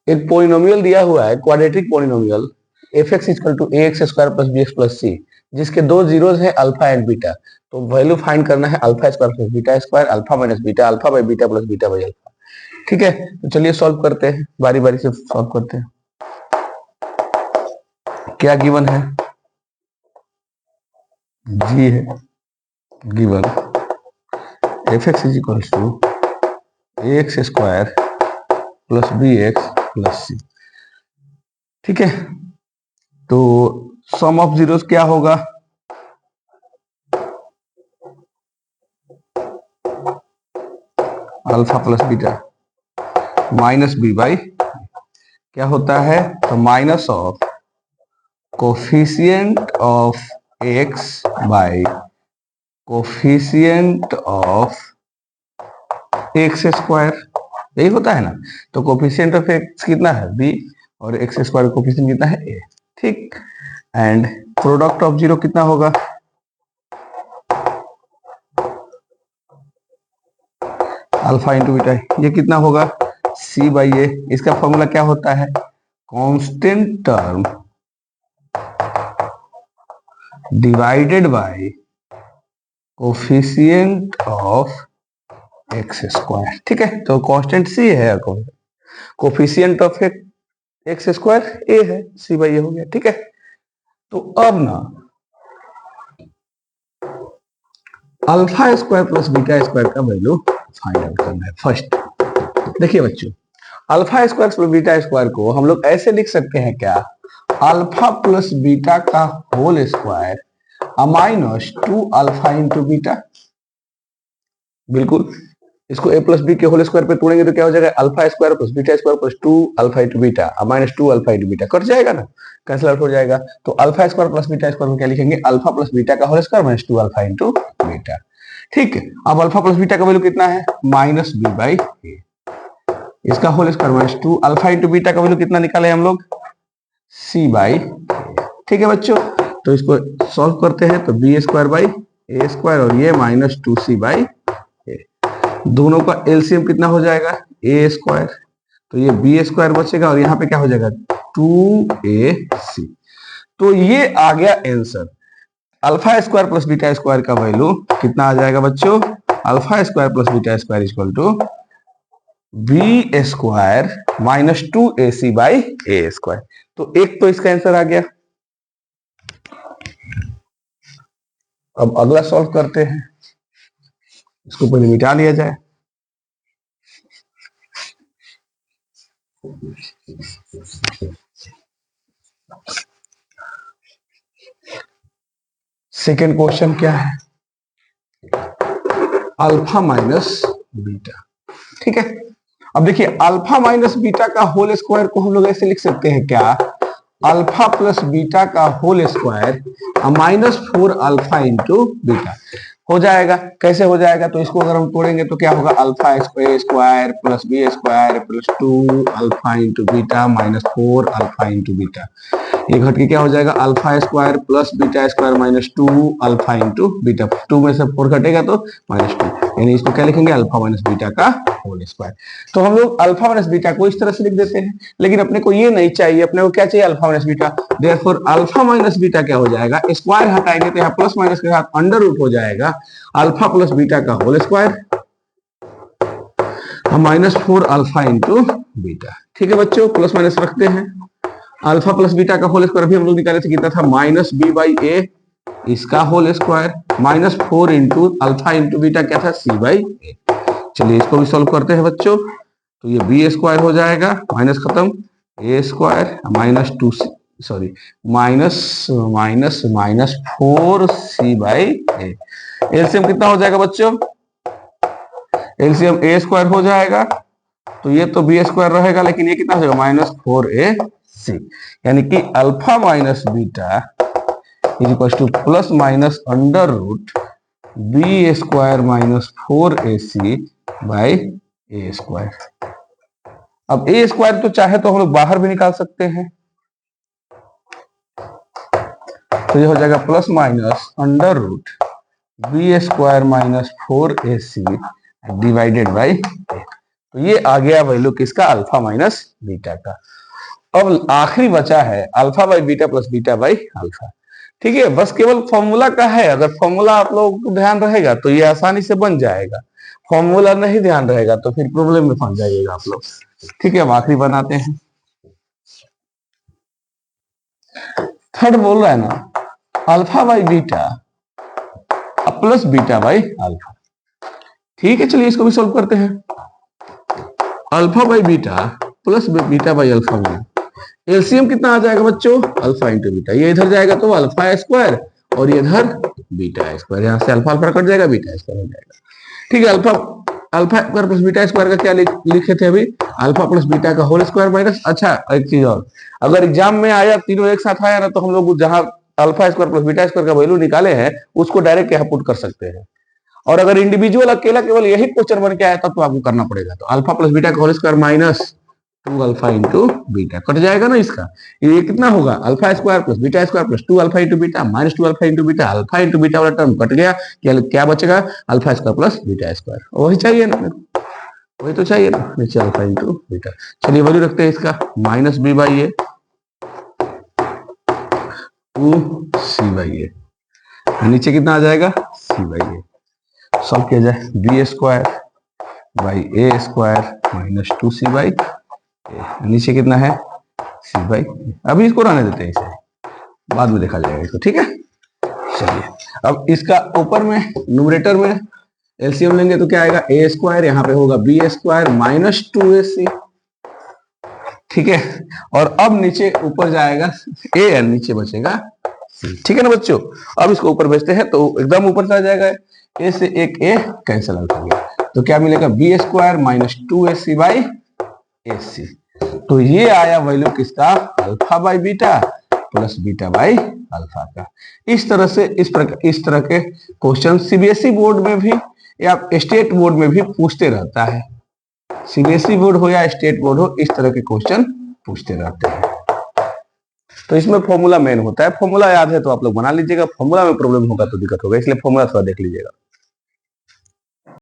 एक पोलिनोमियल दिया हुआ है, quadratic polynomial F X equal to A X square plus B X plus C, जिसके दो जीरोज हैं अल्फा एंड बीटा। तो वैल्यू फाइंड करना है alpha square plus beta square, alpha minus beta, alpha by beta plus beta by alpha. ठीक है, तो चलिए सॉल्व करते हैं, बारी बारी से सॉल्व करते हैं। क्या गिवन है? जी है given F X is equal to A X square plus B X plus C. ठीक है, तो सम ऑफ जीरोस क्या होगा? Alpha plus beta minus B by क्या होता है, तो minus of coefficient of X by coefficient of X square, यही होता है ना। तो कोफिशिएंट ऑफ एक्स कितना है? बी, और एक्स स्क्वायर कोफिशिएंट कितना है? ए। ठीक, एंड प्रोडक्ट ऑफ जीरो कितना होगा? अल्फा इंटू बीटा, ये कितना होगा? सी बाई ए। इसका फॉर्मूला क्या होता है? Constant term divided by coefficient of X square. ठीक है, तो कांस्टेंट सी है, कोफिशिएंट ऑफ एक्स स्क्वायर ए है, सी बाई ए हो गया। ठीक है, तो अब ना alpha square plus beta square का वैल्यू फाइंड आउट करना है। फर्स्ट देखिए बच्चों, alpha square plus beta square को हम लोग ऐसे लिख सकते हैं क्या? अल्फा प्लस बीटा का whole square minus 2 alpha into beta. बिल्कुल, इसको a प्लस बी के होल स्क्वायर पे तोड़ेंगे तो क्या हो जाएगा? Alpha square plus beta square plus 2 alpha into beta minus 2 alpha into beta, cut जाएगा ना, कैंसिल आउट हो जाएगा। तो alpha square plus beta square में क्या लिखेंगे? अल्फा प्लस बीटा का whole square minus 2 alpha into beta. ठीक है, अब अल्फा प्लस बीटा का वैल्यू कितना है? माइनस बी बाई ए, इसका whole square minus 2 alpha into beta का वैल्यू कितना निकाले हम लोग? C by A. ठीक है बच्चों, तो इसको सॉल्व करते हैं, तो B square by A square और ये माइनस 2c बाई ए, दोनों का एलसीएम कितना हो जाएगा? ए स्क्वायर, तो ये बी स्क्वायर बचेगा और यहाँ पे क्या हो जाएगा? 2ac। तो ये आ गया answer. Alpha square plus beta square का वैल्यू कितना आ जाएगा बच्चों? Alpha square plus beta square equal to B square minus 2ac by A square. तो एक तो इसका आंसर आ गया। अब अगला सॉल्व करते हैं, इसको पहले मिटा लिया जाए। सेकेंड क्वेश्चन क्या है? Alpha minus beta. ठीक है, अब देखिए अल्फा माइनस बीटा का होल स्क्वायर को हम लोग ऐसे लिख सकते हैं क्या? अल्फा प्लस बीटा का whole square minus 4 alpha into beta हो जाएगा। कैसे हो जाएगा? तो इसको अगर हम तोड़ेंगे तो क्या होगा? Alpha square plus B square plus 2 alpha into beta minus 4 alpha into beta, ये घट के क्या हो जाएगा? Alpha square plus beta square minus 2 alpha into beta, 2 में से 4 घटेगा तो माइनस 2, यानी इसको क्या लिखेंगे? अल्फा माइनस बीटा का होल स्क्वायर। तो हम लोग अल्फा माइनस बीटा को इस तरह से लिख देते हैं, लेकिन अपने को ये नहीं चाहिए, अपने को क्या चाहिए? Alpha minus beta. Therefore alpha minus beta क्या हो जाएगा? स्क्वायर हटाएंगे तो यहाँ प्लस माइनस के साथ अंडर रूट हो जाएगा, अल्फा प्लस बीटा का whole square minus 4 alpha into beta. ठीक है बच्चों, प्लस माइनस रखते हैं। अल्फा प्लस बीटा का होल स्क्वायर भी हम लोग निकाले थे, कितना था? माइनस बी बाई ए, इसका whole square minus 4 into alpha into beta क्या था? C by A. चलिए इसको भी सॉल्व करते हैं बच्चों, तो ये बी स्क्वायर हो जाएगा, माइनस खत्म, A square minus 2 sorry minus minus minus 4c by A. LCM कितना हो जाएगा बच्चों? एलसीएम ए स्क्वायर हो जाएगा, तो ये तो बी स्क्वायर रहेगा, लेकिन ये कितना हो जाएगा? माइनस 4ac, यानी कि alpha minus beta is equal to plus minus under root B square minus 4ac by A square. अब ए स्क्वायर तो चाहे तो हम लोग बाहर भी निकाल सकते हैं, तो ये हो जाएगा plus minus under root B square minus 4ac divided by A. तो ये आ गया वैल्यू किसका, अल्फा माइनस बीटा का। अब आखिरी बचा है alpha by beta plus beta by alpha. ठीक है, बस केवल फॉर्मूला का है, अगर फॉर्मूला आप लोगों को ध्यान रहेगा तो ये आसानी से बन जाएगा, फॉर्मूला नहीं ध्यान रहेगा तो फिर प्रॉब्लम में फंस जाइएगा आप लोग। ठीक है, अब आखिरी बनाते हैं। थर्ड बोल रहा है ना alpha by beta plus beta by alpha. ठीक है, चलिए इसको भी सोल्व करते हैं। Alpha by beta plus beta by alpha में एलसीएम कितना आ जाएगा बच्चों, अल्फा इंटू बीटा। ये इधर जाएगा तो अल्फा स्क्वायर और ये इधर बीटा स्क्वायर, यहाँ से अल्फा अल्फा कट जाएगा, बीटा स्क्वायर हो जाएगा। ठीक है, alpha square plus beta square का क्या लिखे थे अभी, अल्फा प्लस बीटा का होल स्क्वायर माइनस। अच्छा एक चीज और, अगर एग्जाम में आया तीनों एक साथ आया ना तो हम लोग जहां alpha square plus beta square का वैल्यू निकाले हैं उसको डायरेक्ट यहाँ पुट कर सकते हैं। और अगर इंडिविजुअल अकेला केवल यही क्वेश्चन बन के आया तब तो आपको करना पड़ेगा। तो अल्फा प्लस बीटा का whole square minus 2 alpha into beta cut जाएगा ना इसका। ये कितना होगा, alpha square plus beta square plus 2 alpha into beta minus 2 alpha into beta. Alpha into beta वाला टर्म कट गया, क्या बचेगा, alpha square plus beta square. वही चाहिए ना, वही तो चाहिए ना, नीचे अल्फा इंटू बीटा। चलिए वैल्यू रखते हैं इसका, minus B by A 2 C by ए, नीचे कितना आ जाएगा, सी बाई ए। सॉल्व किया जाए, B square by A square minus 2 C by, नीचे कितना है, सी बाई। अभी इसको रहने देते हैं, इसे बाद में देखा जाएगा इसको। ठीक है, चलिए अब इसका ऊपर में न्यूमरेटर में एलसीएम लेंगे तो क्या आएगा, ए स्क्वायर, यहाँ पे होगा बी स्क्वायर माइनस 2ac। ठीक है, और अब नीचे ऊपर जाएगा ए एन, नीचे बचेगा सी। ठीक है ना बच्चों, अब इसको ऊपर भेजते हैं तो एकदम ऊपर चला जाएगा, ए से एक ए कैंसिल आउट हो गया, तो क्या मिलेगा, B square minus 2ac by AC। तो ये आया वैल्यू किसका, alpha by beta plus beta by alpha का। इस तरह से इस तरह के क्वेश्चन सीबीएसई बोर्ड में भी या स्टेट बोर्ड में भी पूछते रहता है। सीबीएसई बोर्ड हो या स्टेट बोर्ड हो, इस तरह के क्वेश्चन पूछते रहते हैं। तो इसमें फॉर्मूला मेन होता है, फॉर्मूला याद है तो आप लोग बना लीजिएगा, फॉर्मूला में प्रॉब्लम होगा तो दिक्कत होगा, इसलिए फॉर्मूला थोड़ा देख लीजिएगा।